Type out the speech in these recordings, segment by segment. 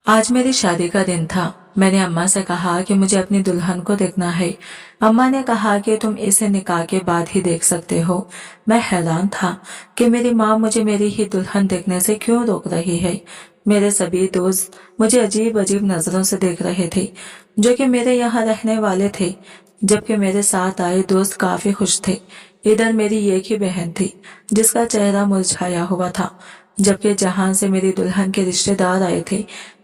आज मेरी शादी का दिन था। मैंने अम्मा से कहा कि मुझे अपनी दुल्हन को देखना है। अम्मा ने कहा कि तुम इसे निकाह के बाद ही देख सकते हो। मैं हैरान था कि मेरी माँ मुझे मेरी ही दुल्हन देखने से क्यों रोक रही है। मेरे सभी दोस्त मुझे अजीब अजीब नजरों से देख रहे थे, जो कि मेरे यहाँ रहने वाले थे, जबकि मेरे साथ आए दोस्त काफी खुश थे। इधर मेरी एक ही बहन थी जिसका चेहरा मुरझाया हुआ था, जबकि जहां से मेरी दुल्हन के रिश्तेदार आए थे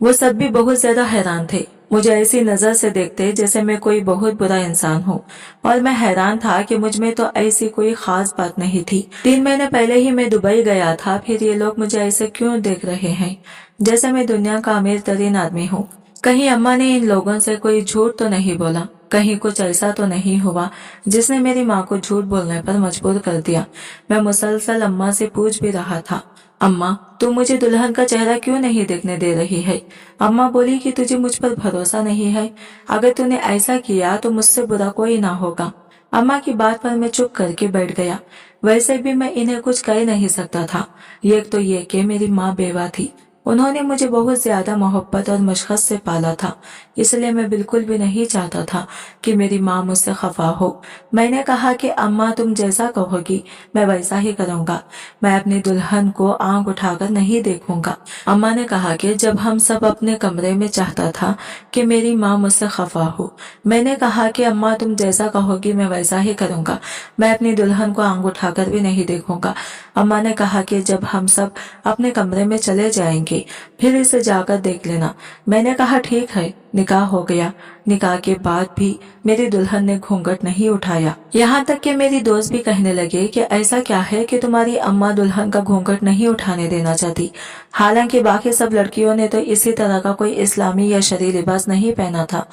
वो सब भी बहुत ज्यादा हैरान थे। मुझे ऐसी नजर से देखते जैसे मैं कोई बहुत बुरा इंसान हूँ, और मैं हैरान था कि मुझ में तो ऐसी कोई खास बात नहीं थी। 3 महीने पहले ही मैं दुबई गया था, फिर ये लोग मुझे ऐसे क्यों देख रहे हैं जैसे मैं दुनिया का अमीर तरीन आदमी हूँ। कहीं अम्मा ने इन लोगों से कोई झूठ तो नहीं बोला, कहीं कुछ ऐसा तो नहीं हुआ जिसने मेरी माँ को झूठ बोलने पर मजबूर कर दिया। मैं मुसलसल अम्मा से पूछ भी रहा था, अम्मा तू मुझे दुल्हन का चेहरा क्यों नहीं देखने दे रही है। अम्मा बोली कि तुझे मुझ पर भरोसा नहीं है, अगर तूने ऐसा किया तो मुझसे बुरा कोई ना होगा। अम्मा की बात पर मैं चुप करके बैठ गया। वैसे भी मैं इन्हें कुछ कह नहीं सकता था। एक तो ये कि मेरी माँ बेवा थी, उन्होंने मुझे बहुत ज्यादा मोहब्बत और मशक्कत से पाला था, इसलिए मैं बिल्कुल भी नहीं चाहता था कि मेरी माँ मुझसे खफा हो। मैंने कहा कि अम्मा तुम जैसा कहोगी मैं वैसा ही करूँगा, मैं अपनी दुल्हन को आंख उठाकर नहीं देखूंगा। अम्मा ने कहा कि जब हम सब अपने कमरे में, चाहता था कि मेरी माँ मुझसे खफा हो। मैंने कहा कि अम्मा तुम जैसा कहोगी मैं वैसा ही करूँगा, मैं अपनी दुल्हन को आंख उठाकर भी नहीं देखूंगा। अम्मा ने कहा कि जब हम सब अपने कमरे में चले जाएंगे फिर इसे जाकर देख लेना। मैंने कहा ठीक है। निकाह हो गया। निकाह के बाद भी मेरी दुल्हन ने घूंघट नहीं उठाया। यहाँ तक कि मेरी दोस्त भी कहने लगे कि ऐसा क्या है कि तुम्हारी अम्मा दुल्हन का घूंघट नहीं उठाने देना चाहती। हालांकि बाकी सब लड़कियों ने तो इसी तरह का कोई इस्लामी या शरई लिबास नहीं पहना था,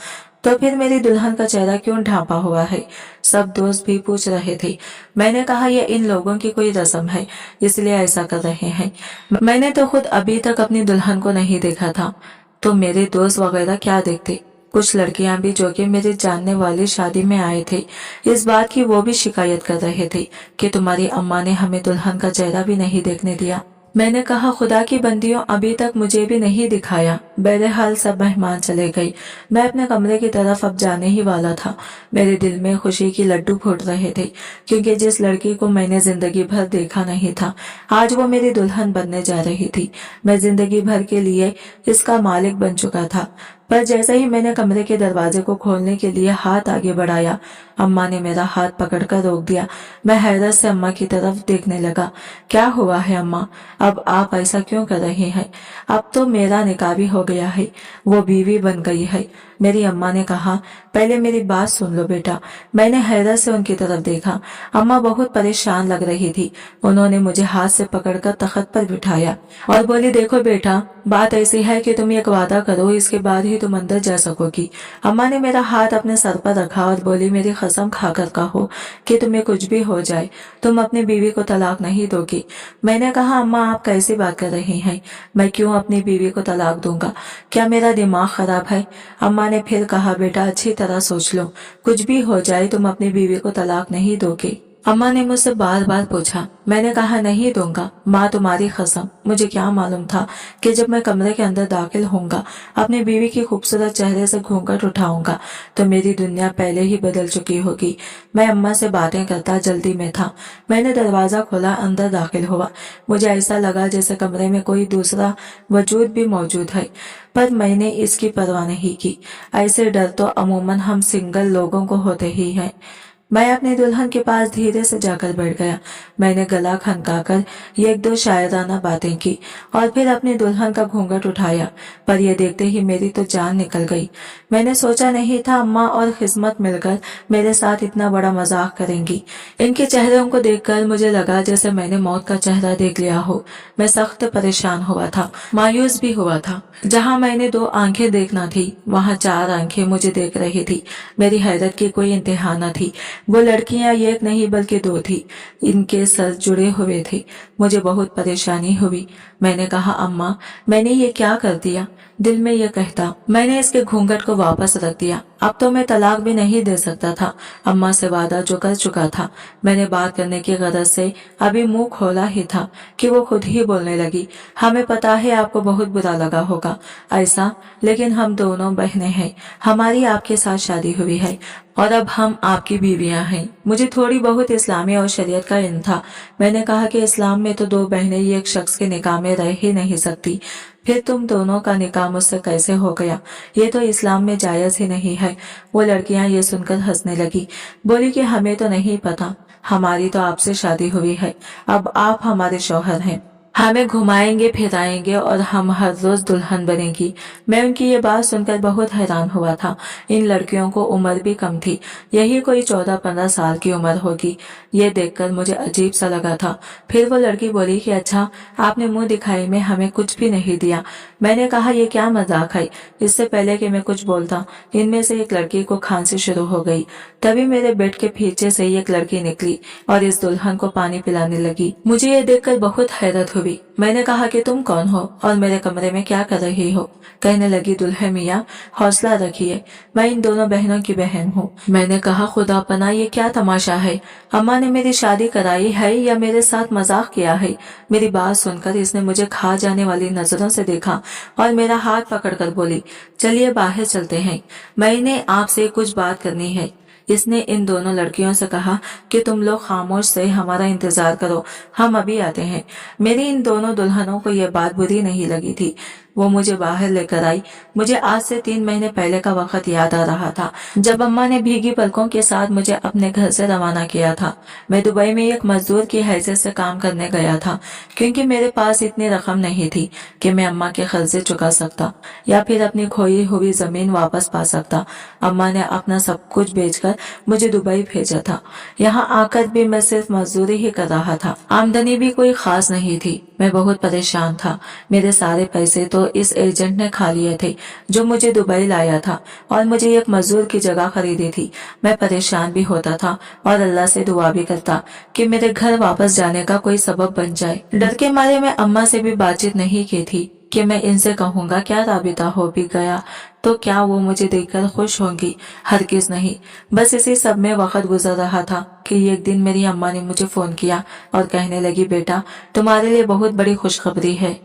तो फिर मेरी दुल्हन का चेहरा क्यों ढांपा हुआ है। सब दोस्त भी पूछ रहे थे। मैंने कहा यह इन लोगों की कोई रस्म है, इसलिए ऐसा कर रहे हैं। मैंने तो खुद अभी तक अपनी दुल्हन को नहीं देखा था, तो मेरे दोस्त वगैरह क्या देखते। कुछ लड़कियां भी जो कि मेरे जानने वाली शादी में आए थे, इस बात की वो भी शिकायत कर रहे थे कि तुम्हारी अम्मा ने हमें दुल्हन का चेहरा भी नहीं देखने दिया। मैंने कहा खुदा की बंदियों, अभी तक मुझे भी नहीं दिखाया। बहरहाल सब मेहमान चले गए। मैं अपने कमरे की तरफ अब जाने ही वाला था। मेरे दिल में खुशी की लड्डू फूट रहे थे, क्योंकि जिस लड़की को मैंने जिंदगी भर देखा नहीं था, आज वो मेरी दुल्हन बनने जा रही थी। मैं जिंदगी भर के लिए इसका मालिक बन चुका था। पर जैसे ही मैंने कमरे के दरवाजे को खोलने के लिए हाथ आगे बढ़ाया, अम्मा ने मेरा हाथ पकड़कर रोक दिया। मैं हैरत से अम्मा की तरफ देखने लगा। क्या हुआ है अम्मा, अब आप ऐसा क्यों कर रहे हैं। अब तो मेरा निकाह भी हो गया है, वो बीवी बन गई है। मेरी अम्मा ने कहा, पहले मेरी बात सुन लो बेटा। मैंने हैरत से उनकी तरफ देखा। अम्मा बहुत परेशान लग रही थी। उन्होंने मुझे हाथ से पकड़कर तख्त पर बिठाया और बोली, देखो बेटा, बात ऐसी है कि तुम एक वादा करो, इसके बाद ही तुम अंदर जा सकोगी। अम्मा ने मेरा हाथ अपने सर पर रखा और बोली, मेरी कसम खाकर कहो कि तुम्हें कुछ भी हो जाए, तुम अपनी बीवी को तलाक नहीं दोगी। मैंने कहा, अम्मा आप कैसी बात कर रही हैं, मैं क्यों अपनी बीवी को तलाक दूंगा, क्या मेरा दिमाग खराब है। अम्मा ने फिर कहा, बेटा अच्छी तरह सोच लो, कुछ भी हो जाए तुम अपनी बीवी को तलाक नहीं दोगे। अम्मा ने मुझसे बार बार पूछा। मैंने कहा, नहीं दूंगा माँ, तुम्हारी कसम। मुझे क्या मालूम था कि जब मैं कमरे के अंदर दाखिल होऊंगा, अपनी बीवी के खूबसूरत चेहरे से घूंघट उठाऊंगा, तो मेरी दुनिया पहले ही बदल चुकी होगी। मैं अम्मा से बातें करता जल्दी में था। मैंने दरवाजा खोला, अंदर दाखिल हुआ। मुझे ऐसा लगा जैसे कमरे में कोई दूसरा वजूद भी मौजूद है, पर मैंने इसकी परवाह नहीं की। ऐसे डर तो अमूमन हम सिंगल लोगों को होते ही हैं। मैं अपनी दुल्हन के पास धीरे से जाकर बैठ गया। मैंने गला खनकाकर एक दो शायराना बातें की और फिर अपनी दुल्हन का घूंघट उठाया, पर यह देखते ही मेरी तो जान निकल गई। मैंने सोचा नहीं था अम्मा और खिस्मत मिलकर मेरे साथ इतना बड़ा मजाक करेंगी। इनके चेहरों को देखकर मुझे लगा जैसे मैंने मौत का चेहरा देख लिया हो। मैं सख्त परेशान हुआ था, मायूस भी हुआ था। जहाँ मैंने 2 आंखें देखना थी, वहाँ 4 आंखें मुझे देख रही थी। मेरी हैरत की कोई इंतहा न थी। वो लड़कियां एक नहीं बल्कि 2 थी। इनके सर जुड़े हुए थे। मुझे बहुत परेशानी हुई। मैंने कहा, अम्मा मैंने ये क्या कर दिया? दिल में ये कहता, मैंने इसके घूंघट को वापस रख दिया। अब तो मैं तलाक भी नहीं दे सकता था। अम्मा से वादा जो कर चुका था। मैंने बात करने की गरज से अभी मुंह खोला ही था कि वो खुद ही बोलने लगी, हमें पता है आपको बहुत बुरा लगा होगा ऐसा, लेकिन हम दोनों बहनें हैं। हमारी आपके साथ शादी हुई है और अब हम आपकी बीवियां हैं। मुझे थोड़ी बहुत इस्लामी और शरीयत का इल्म था। मैंने कहा कि इस्लाम में तो दो बहनें ही एक शख्स के निकाह में रह ही नहीं सकती। फिर तुम दोनों का निकाह मुझसे कैसे हो गया? ये तो इस्लाम में जायज ही नहीं है। वो लड़कियां ये सुनकर हंसने लगी। बोली कि हमें तो नहीं पता, हमारी तो आपसे शादी हुई है, अब आप हमारे शौहर हैं, हमें घुमाएंगे फिराएंगे और हम हर रोज दुल्हन बनेगी। मैं उनकी ये बात सुनकर बहुत हैरान हुआ था। इन लड़कियों को उम्र भी कम थी, यही कोई 14-15 साल की उम्र होगी। ये देखकर मुझे अजीब सा लगा था। फिर वो लड़की बोली कि अच्छा, आपने मुंह दिखाई में हमें कुछ भी नहीं दिया। मैंने कहा, ये क्या मजाक है? इससे पहले कि मैं कुछ बोलता, इनमें से एक लड़की को खांसी शुरू हो गई। तभी मेरे बेड के पीछे से एक लड़की निकली और इस दुल्हन को पानी पिलाने लगी। मुझे ये देखकर बहुत हैरत हुई। मैंने कहा कि तुम कौन हो और मेरे कमरे में क्या कर रही हो? कहने लगी, दुल्हे मियाँ हौसला रखिए, मैं इन दोनों बहनों की बहन हूँ। मैंने कहा, खुदा पना ये क्या तमाशा है? अम्मा ने मेरी शादी कराई है या मेरे साथ मजाक किया है? मेरी बात सुनकर इसने मुझे खा जाने वाली नजरों से देखा और मेरा हाथ पकड़कर बोली, चलिए बाहर चलते हैं, मैंने आपसे कुछ बात करनी है। इसने इन दोनों लड़कियों से कहा कि तुम लोग खामोश से हमारा इंतजार करो, हम अभी आते हैं। मेरी इन दोनों दुल्हनों को यह बात बुरी नहीं लगी थी। वो मुझे बाहर लेकर आई। मुझे आज से 3 महीने पहले का वक्त याद आ रहा था, जब अम्मा ने भीगी पलकों के साथ मुझे अपने घर से रवाना किया था। मैं दुबई में एक मजदूर की हैसियत से काम करने गया था, क्योंकि मेरे पास इतनी रकम नहीं थी कि मैं अम्मा के कर्जे चुका सकता या फिर अपनी खोई हुई जमीन वापस पा सकता। अम्मा ने अपना सब कुछ बेचकर मुझे दुबई भेजा था। यहाँ आकर भी मैं सिर्फ मजदूरी ही कर रहा था, आमदनी भी कोई खास नहीं थी। मैं बहुत परेशान था। मेरे सारे पैसे तो इस एजेंट ने खा लिए थे जो मुझे दुबई लाया था और मुझे एक मजदूर की जगह खरीदी थी। मैं परेशान भी होता था और अल्लाह से दुआ भी करता कि मेरे घर वापस जाने का कोई सबब बन जाए। डर के मारे मैं अम्मा से भी बातचीत नहीं की थी कि मैं इनसे कहूँगा क्या राबिता हो भी गया तो क्या वो मुझे देखकर खुश होंगी? हरगिज नहीं। बस इसी सब में वक्त गुजर रहा था कि एक दिन मेरी अम्मा ने मुझे फोन किया और कहने लगी, बेटा तुम्हारे लिए बहुत बड़ी खुशखबरी है,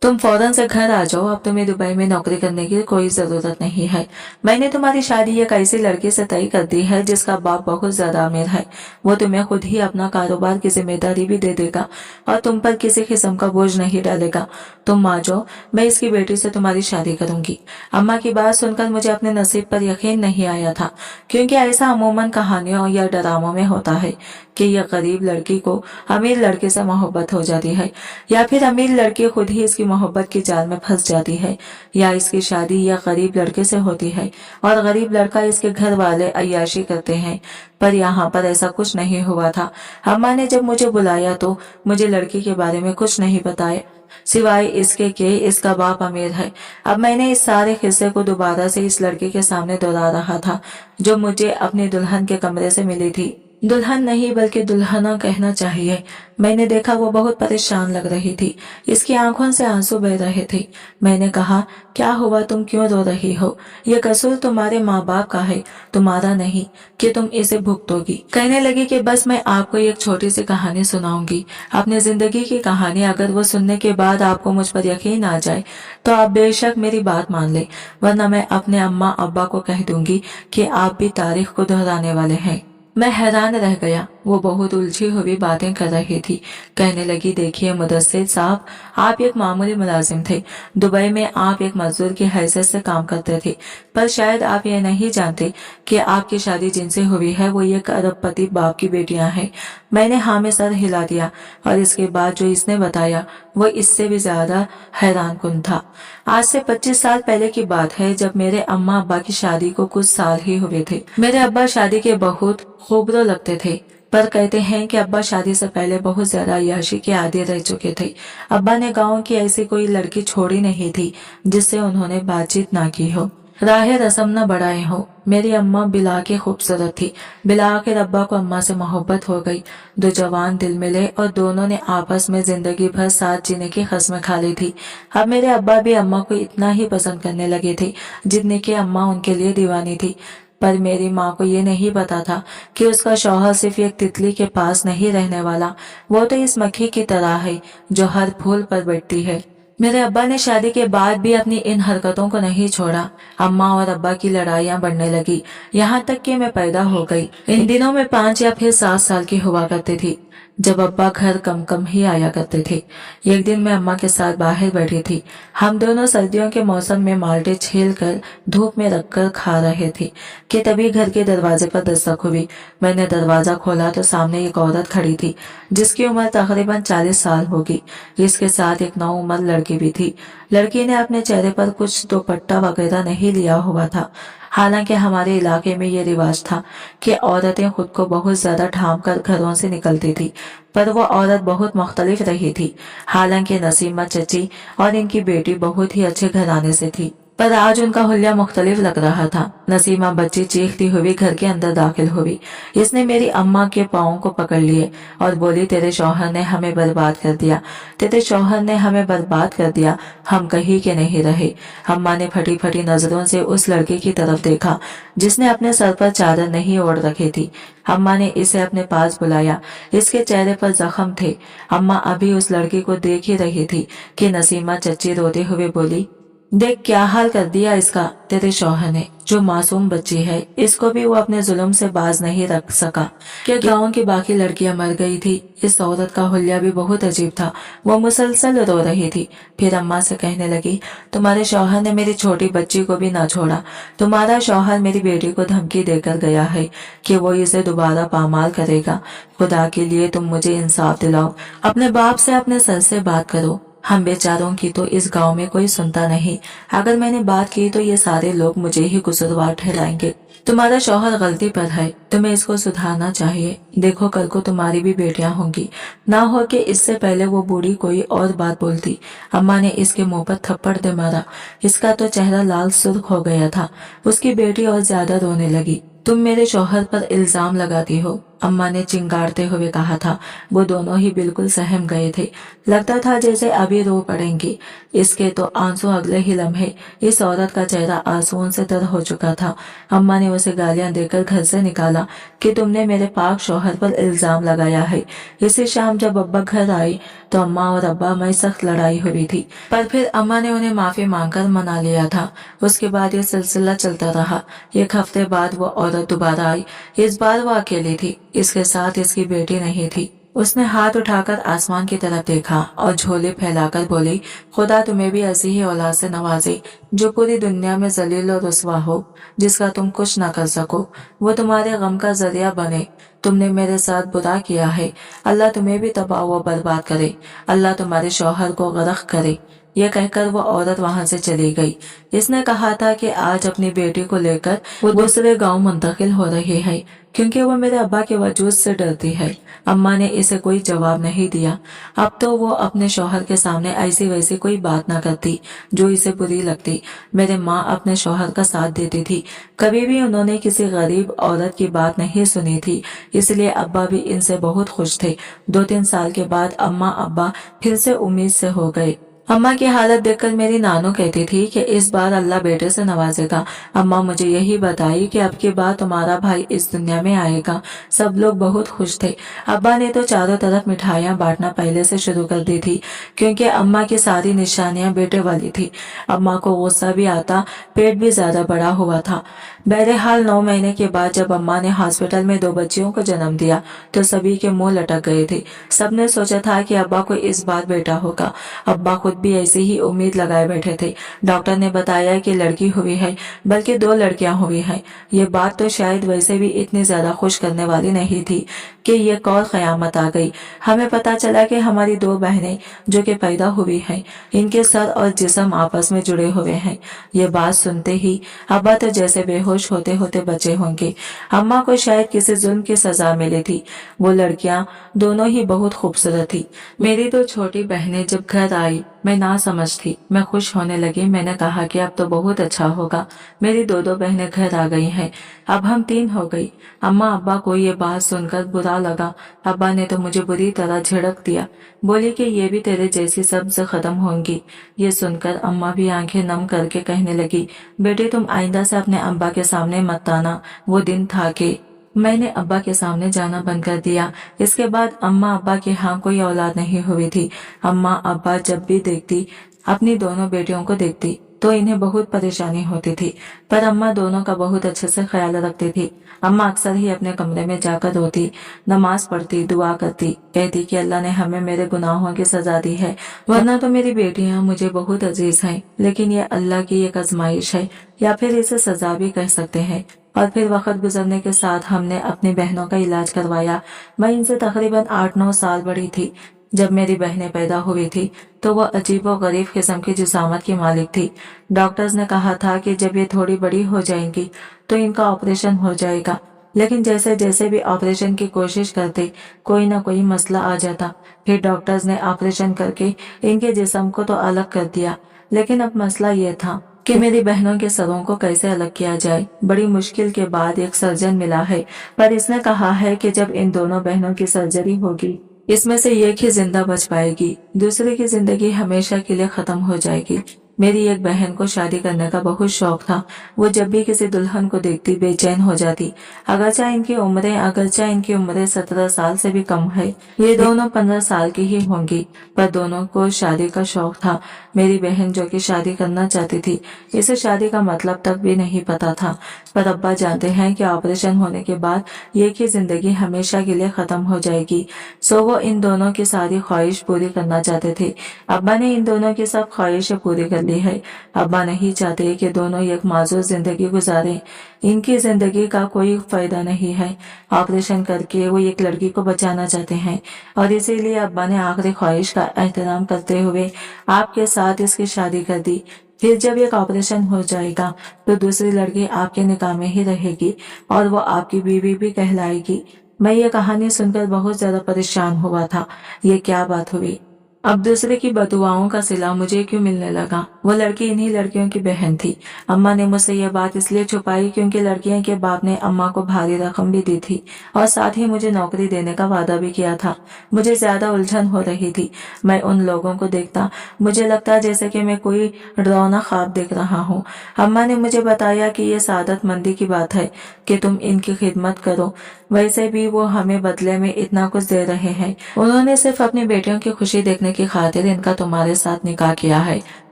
तुम फौरन से घर आ जाओ, अब तुम्हें दुबई में नौकरी करने की कोई जरूरत नहीं है। मैंने तुम्हारी शादी एक ऐसी लड़की से तय कर दी है जिसका बाप बहुत ज्यादा अमीर है। वो तुम्हें खुद ही अपना कारोबार की जिम्मेदारी भी दे देगा और तुम पर किसी किस्म का बोझ नहीं डालेगा। तुम मान जाओ, मैं इसकी बेटी से तुम्हारी शादी करूंगी। अम्मा की बात सुनकर मुझे अपने नसीब पर यकीन नहीं आया था, क्योंकि ऐसा अमूमन कहानियों या ड्रामों में होता है कि यह गरीब लड़की को अमीर लड़के से मोहब्बत हो जाती है या फिर अमीर लड़की खुद ही इसकी मोहब्बत की जाल में फंस जाती है, या इसकी शादी या गरीब लड़के से होती है और गरीब लड़का इसके घर वाले अय्याशी करते हैं। पर यहाँ पर ऐसा कुछ नहीं हुआ था। अम्मा ने जब मुझे बुलाया तो मुझे लड़की के बारे में कुछ नहीं बताया, सिवाय इसके कि इसका बाप अमीर है। अब मैंने इस सारे किस्से को दोबारा से इस लड़के के सामने दोहरा रहा था जो मुझे अपनी दुल्हन के कमरे से मिली थी। दुल्हन नहीं बल्कि दुल्हना कहना चाहिए। मैंने देखा वो बहुत परेशान लग रही थी, इसकी आंखों से आंसू बह रहे थे। मैंने कहा, क्या हुआ, तुम क्यों रो रही हो? ये कसूर तुम्हारे माँ बाप का है, तुम्हारा नहीं कि तुम इसे भुगतोगी। कहने लगी कि बस मैं आपको एक छोटी सी कहानी सुनाऊंगी, अपनी जिंदगी की कहानी। अगर वो सुनने के बाद आपको मुझ पर यकीन आ जाए तो आप बेशक मेरी बात मान ले, वरना मैं अपने अम्मा अब्बा को कह दूंगी कि आप भी तारीख को दोहराने वाले हैं। मैं हैरान रह गया। वो बहुत उलझी हुई बातें कर रही थी। कहने लगी, देखिए मुदस्सिर साहब, आप एक मामूली मुलाजिम थे। दुबई में आप एक मजदूर की हैसियत से काम करते थे, पर शायद आप ये नहीं जानते कि आपकी शादी जिनसे हुई है वो एक अरबपति बाप की बेटियां हैं। मैंने हाँ में सर हिला दिया और इसके बाद जो इसने बताया वो इससे भी ज्यादा हैरान कुन था। आज से 25 साल पहले की बात है, जब मेरे अम्मा अब्बा की शादी को कुछ साल ही हुए थे। मेरे अब्बा शादी के बहुत खूबसूरत लगते थे, पर कहते हैं कि अब्बा शादी से पहले बहुत ज्यादा अय्याशी के आदी रह चुके थे। अब्बा ने गांव की ऐसी कोई लड़की छोड़ी नहीं थी जिससे उन्होंने बातचीत ना की हो। राह रस्म न बढ़ाए हो। मेरी अम्मा बिला के खूबसूरत थी। बिला आखिर अब्बा को अम्मा से मोहब्बत हो गई। दो जवान दिल मिले और दोनों ने आपस में जिंदगी भर साथ जीने की कसम खा ली थी। अब मेरे अब्बा भी अम्मा को इतना ही पसंद करने लगे थे जितने की अम्मा उनके लिए दीवानी थी। पर मेरी माँ को ये नहीं पता था कि उसका शौहर सिर्फ एक तितली के पास नहीं रहने वाला, वो तो इस मक्खी की तरह है जो हर फूल पर बैठती है। मेरे अब्बा ने शादी के बाद भी अपनी इन हरकतों को नहीं छोड़ा। अम्मा और अब्बा की लड़ाइयाँ बढ़ने लगी, यहाँ तक कि मैं पैदा हो गई। इन दिनों में 5 या फिर 7 साल की हुआ करती थी जब अब्बा घर कम कम ही आया करते थे। एक दिन मैं अम्मा के साथ बाहर बैठी थी। हम दोनों सर्दियों के मौसम में माल्टे छील कर धूप में रखकर खा रहे थे कि तभी घर के दरवाजे पर दस्तक हुई। मैंने दरवाजा खोला तो सामने एक औरत खड़ी थी जिसकी उम्र तकरीबन 40 साल होगी। इसके साथ एक नौउम्र लड़की भी थी। लड़की ने अपने चेहरे पर कुछ दुपट्टा वगैरह नहीं लिया हुआ था। हालांकि हमारे इलाके में ये रिवाज था कि औरतें खुद को बहुत ज्यादा ढांप कर घरों से निकलती थी, पर वो औरत बहुत मुख्तलिफ रही थी। हालांकि नसीमा चची और इनकी बेटी बहुत ही अच्छे घराने से थी, पर आज उनका हुलिया मुख्तलिफ लग रहा था। नसीमा बच्ची चीखती हुई घर के अंदर दाखिल हुई। इसने मेरी अम्मा के पाँव को पकड़ लिए और बोली, तेरे शौहर ने हमें बर्बाद कर दिया, तेरे शौहर ने हमें बर्बाद कर दिया, हम कहीं के नहीं रहे। अम्मा ने फटी फटी नजरों से उस लड़के की तरफ देखा जिसने अपने सर पर चादर नहीं ओढ़ रखी थी। अम्मा ने इसे अपने पास बुलाया। इसके चेहरे पर जख्म थे। अम्मा अभी उस लड़की को देख ही रही थी कि नसीमा चच्ची रोते हुए बोली, देख क्या हाल कर दिया इसका तेरे शौहर ने। जो मासूम बच्ची है, इसको भी वो अपने जुल्म से बाज नहीं रख सका। क्या गांव की बाकी लड़कियां मर गई थी। इस औरत का हुलिया भी बहुत अजीब था। वो मुसलसल रो रही थी। फिर अम्मा से कहने लगी, तुम्हारे शौहर ने मेरी छोटी बच्ची को भी ना छोड़ा। तुम्हारा शौहर मेरी बेटी को धमकी देकर गया है कि वो इसे दोबारा पामाल करेगा। खुदा के लिए तुम मुझे इंसाफ दिलाओ। अपने बाप से अपने सर से बात करो। हम बेचारों की तो इस गांव में कोई सुनता नहीं। अगर मैंने बात की तो ये सारे लोग मुझे ही कसूरवार ठहराएंगे। तुम्हारा शौहर गलती पर है, तुम्हें इसको सुधारना चाहिए। देखो कल को तुम्हारी भी बेटियां होंगी। ना हो कि इससे पहले वो बूढ़ी कोई और बात बोलती। अम्मा ने इसके मुंह पर थप्पड़ दे मारा। इसका तो चेहरा लाल सुर्ख हो गया था। उसकी बेटी और ज्यादा रोने लगी। तुम मेरे शौहर पर इल्जाम लगाती हो, अम्मा ने चिंगारते हुए कहा था। वो दोनों ही बिल्कुल सहम गए थे। लगता था जैसे अभी रो पड़ेंगी। इसके तो आंसू अगले ही लम्हे इस औरत का चेहरा आंसुओं से तर हो चुका था। अम्मा ने उसे गालियां देकर घर से निकाला कि तुमने मेरे पाक शौहर पर इल्जाम लगाया है। इसी शाम जब अब्बा घर आए तो अम्मा और अब्बा में सख्त लड़ाई हुई थी, पर फिर अम्मा ने उन्हें माफी मांगकर मना लिया था। उसके बाद ये सिलसिला चलता रहा। 1 हफ्ते बाद वो औरत दोबारा आई। इस बार वो अकेली थी। इसके साथ इसकी बेटी नहीं थी। उसने हाथ उठाकर आसमान की तरफ देखा और झोले फैलाकर बोली, खुदा तुम्हें भी ऐसी ही औलाद से नवाजे जो पूरी दुनिया में जलील और रुस्वा हो, जिसका तुम कुछ न कर सको। वो तुम्हारे गम का जरिया बने। तुमने मेरे साथ बुरा किया है। अल्लाह तुम्हें भी तबाह व बर्बाद करे। अल्लाह तुम्हारे शौहर को गरक करे। यह कहकर वो औरत वहां से चली गई। इसने कहा था कि आज अपनी बेटी को लेकर वो दूसरे गांव मुंतकिल हो रही है क्योंकि वो मेरे अब्बा के वजूद से डरती है। अम्मा ने इसे कोई जवाब नहीं दिया। अब तो वो अपने शौहर के सामने ऐसी वैसी कोई बात ना करती जो इसे बुरी लगती। मेरे माँ अपने शौहर का साथ देती थी। कभी भी उन्होंने किसी गरीब औरत की बात नहीं सुनी थी, इसलिए अब्बा भी इनसे बहुत खुश थे। 2-3 साल के बाद अम्मा अब्बा फिर से उम्मीद से हो गए। अम्मा की हालत देखकर मेरी नानू कहती थी कि इस बार अल्लाह बेटे से नवाजेगा। अम्मा मुझे यही बताई कि अब की बार तुम्हारा भाई इस दुनिया में आएगा। सब लोग बहुत खुश थे। अब्बा ने तो चारों तरफ मिठाइयाँ बांटना पहले से शुरू कर दी थी क्योंकि अम्मा की सारी निशानियां बेटे वाली थी। अम्मा को गुस्सा भी आता, पेट भी ज्यादा बड़ा हुआ था। बहरहाल 9 महीने के बाद जब अम्मा ने हॉस्पिटल में 2 बच्चियों को जन्म दिया तो सभी के मुंह लटक गए थे। सबने सोचा था कि अब्बा को इस बार बेटा होगा। अब्बा खुद भी ऐसी ही उम्मीद लगाए बैठे थे। डॉक्टर ने बताया कि लड़की हुई है, बल्कि 2 लड़कियां हुई हैं। ये बात तो शायद वैसे भी इतनी ज्यादा खुश करने वाली नहीं थी कि ये कौन क़यामत आ गई। हमें पता चला कि हमारी दो बहनें जो कि पैदा हुई हैं, इनके सर और जिस्म आपस में जुड़े हुए हैं। ये बात सुनते ही अब्बा तो जैसे बेहोश होते होते बचे होंगे। अम्मा को शायद किसी जुल्म की सजा मिली थी। वो लड़कियां दोनों ही बहुत खूबसूरत थी। मेरी दो छोटी बहनें जब घर आई, मैं ना समझ थी। मैं खुश होने लगी। मैंने कहा कि अब तो बहुत अच्छा होगा, मेरी दो बहनें घर आ गई हैं, अब हम 3 हो गई। अम्मा अब्बा को ये बात सुनकर बुरा लगा। अब्बा ने तो मुझे बुरी तरह झिड़क दिया, बोली कि ये भी तेरे जैसी सबसे खत्म होंगी। ये सुनकर अम्मा भी आंखें नम करके कहने लगी, बेटे तुम आइंदा से अपने अब्बा के सामने मत आना। वो दिन था कि मैंने अब्बा के सामने जाना बंद कर दिया। इसके बाद अम्मा अब्बा के यहाँ कोई औलाद नहीं हुई थी। अम्मा अब्बा जब भी देखती, अपनी दोनों बेटियों को देखती, तो इन्हें बहुत परेशानी होती थी, पर अम्मा दोनों का बहुत अच्छे से ख्याल रखती थी। अम्मा अक्सर ही अपने कमरे में जाकर रोती, नमाज पढ़ती, दुआ करती, कहती कि अल्लाह ने हमें मेरे गुनाहों की सजा दी है, वरना तो मेरी बेटियां मुझे बहुत अजीज हैं, लेकिन ये अल्लाह की एक आजमाइश है, या फिर इसे सजा भी कह सकते हैं। और फिर वक्त गुजरने के साथ हमने अपनी बहनों का इलाज करवाया। मैं इनसे तकरीबन 8-9 साल बड़ी थी। जब मेरी बहनें पैदा हुई थी तो वह अजीबो गरीब किस्म की जिसामत की मालिक थी। डॉक्टर्स ने कहा था कि जब ये थोड़ी बड़ी हो जाएंगी तो इनका ऑपरेशन हो जाएगा, लेकिन जैसे जैसे भी ऑपरेशन की कोशिश करते, कोई ना कोई मसला आ जाता। फिर डॉक्टर्स ने ऑपरेशन करके इनके जिस्म को तो अलग कर दिया, लेकिन अब मसला ये था कि मेरी बहनों के सरों को कैसे अलग किया जाए। बड़ी मुश्किल के बाद एक सर्जन मिला है, पर इसने कहा है कि जब इन दोनों बहनों की सर्जरी होगी, इसमें से एक ही जिंदा बच पाएगी, दूसरे की जिंदगी हमेशा के लिए खत्म हो जाएगी। मेरी एक बहन को शादी करने का बहुत शौक था। वो जब भी किसी दुल्हन को देखती बेचैन हो जाती। अगरचे इनकी उम्रें 17 साल से भी कम है। ये दोनों 15 साल की ही होंगी, पर दोनों को शादी का शौक था। मेरी बहन जो कि शादी करना चाहती थी, इसे शादी का मतलब तक भी नहीं पता था, पर अब्बा जानते हैं कि ऑपरेशन होने के बाद एक ही जिंदगी हमेशा के लिए खत्म हो जाएगी। सो वो इन दोनों की सारी ख्वाहिश पूरी करना चाहते थे। अब्बा ने इन दोनों की सब ख्वाहिशें पूरी कर ली है। अब्बा नहीं चाहते कि दोनों एक माजूर जिंदगी गुजारें। इनकी जिंदगी का कोई फायदा नहीं है। ऑपरेशन करके वो एक लड़की को बचाना चाहते हैं, और इसीलिए अब्बा ने आखिरी ख्वाहिश का एहतराम करते हुए आपके साथ इसकी शादी कर दी। फिर जब एक ऑपरेशन हो जाएगा तो दूसरी लड़की आपके निकाह में ही रहेगी और वो आपकी बीवी भी कहलाएगी। मैं ये कहानी सुनकर बहुत ज्यादा परेशान हुआ था। ये क्या बात हुई? अब दूसरे की बदुआओं का सिला मुझे क्यों मिलने लगा? वो लड़की इन्हीं लड़कियों की बहन थी। अम्मा ने मुझसे यह बात इसलिए छुपाई क्योंकि लड़कियों के बाप ने अम्मा को भारी रकम भी दी थी और साथ ही मुझे नौकरी देने का वादा भी किया था। मुझे ज्यादा उलझन हो रही थी। मैं उन लोगों को देखता, मुझे लगता जैसे कि मैं कोई डरावना ख्वाब देख रहा हूँ। अम्मा ने मुझे बताया कि ये सादत मंदी की बात है कि तुम इनकी खिदमत करो, वैसे भी वो हमें बदले में इतना कुछ दे रहे हैं। उन्होंने सिर्फ अपनी बेटियों की खुशी देखने की खातिर इनका तुम्हारे साथ निकाह किया है,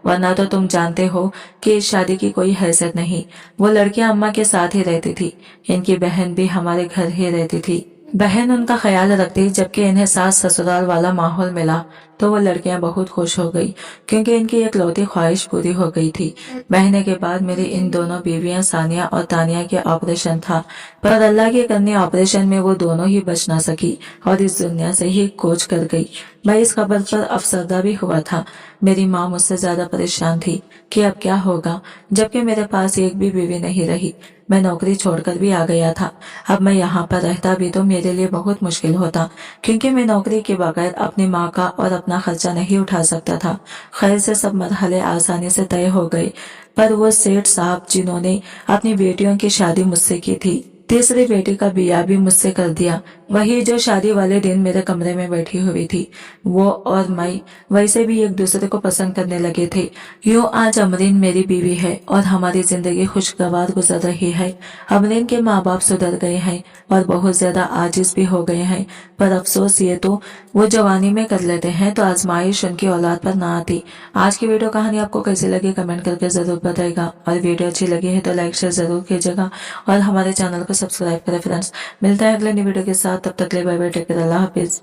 वरना तो तुम जानते हो कि इस शादी की कोई हैसियत नहीं। वो लड़कियां अम्मा के साथ ही रहती थी। इनकी बहन भी हमारे घर ही रहती थी। बहन उनका ख्याल रखती, जबकि इन्हें सास ससुराल वाला माहौल मिला तो वो लड़कियां बहुत खुश हो गई क्योंकि इनकी इकलौती ख्वाहिश पूरी हो गई थी। महीने के बाद मेरी इन दोनों बीवियां सानिया और तानिया के ऑपरेशन था, पर अल्लाह के करने ऑपरेशन में वो दोनों ही बच ना सकी और इस दुनिया से ही कोच कर गई। मैं इस खबर पर अफसरदा भी हुआ था। मेरी माँ मुझसे ज्यादा परेशान थी कि अब क्या होगा, जबकि मेरे पास एक भी बीवी नहीं रही। मैं नौकरी छोड़कर भी आ गया था। अब मैं यहाँ पर रहता भी तो मेरे लिए बहुत मुश्किल होता, क्योंकि मैं नौकरी के बगैर अपनी माँ का और अपना खर्चा नहीं उठा सकता था। खैर से सब मरहले आसानी से तय हो गए, पर वो सेठ साहब जिन्होंने अपनी बेटियों की शादी मुझसे की थी, तीसरी बेटी का बिया भी मुझसे कर दिया। वही जो शादी वाले दिन मेरे कमरे में बैठी हुई थी। वो और मैं वैसे भी एक दूसरे को पसंद करने लगे थे। यूं आज अमरीन मेरी बीवी है और हमारी जिंदगी खुशगवार गुजर रही है। अमरीन के माँ बाप सुधर गए हैं और बहुत ज्यादा आजिज भी हो गए हैं, पर अफसोस ये तो वो जवानी में कर लेते हैं तो आजमाइश उनकी औलाद पर ना आती। आज की वीडियो कहानी आपको कैसी लगी कमेंट करके जरूर बताएगा, और वीडियो अच्छी लगी है तो लाइक शेयर जरूर कीजिएगा और हमारे चैनल को सब्सक्राइब करें फ्रेंड्स। मिलता है अगले नई वीडियो के साथ, तब तक के लिए बाय बाय, टेक केयर, अल्लाह हाफिज।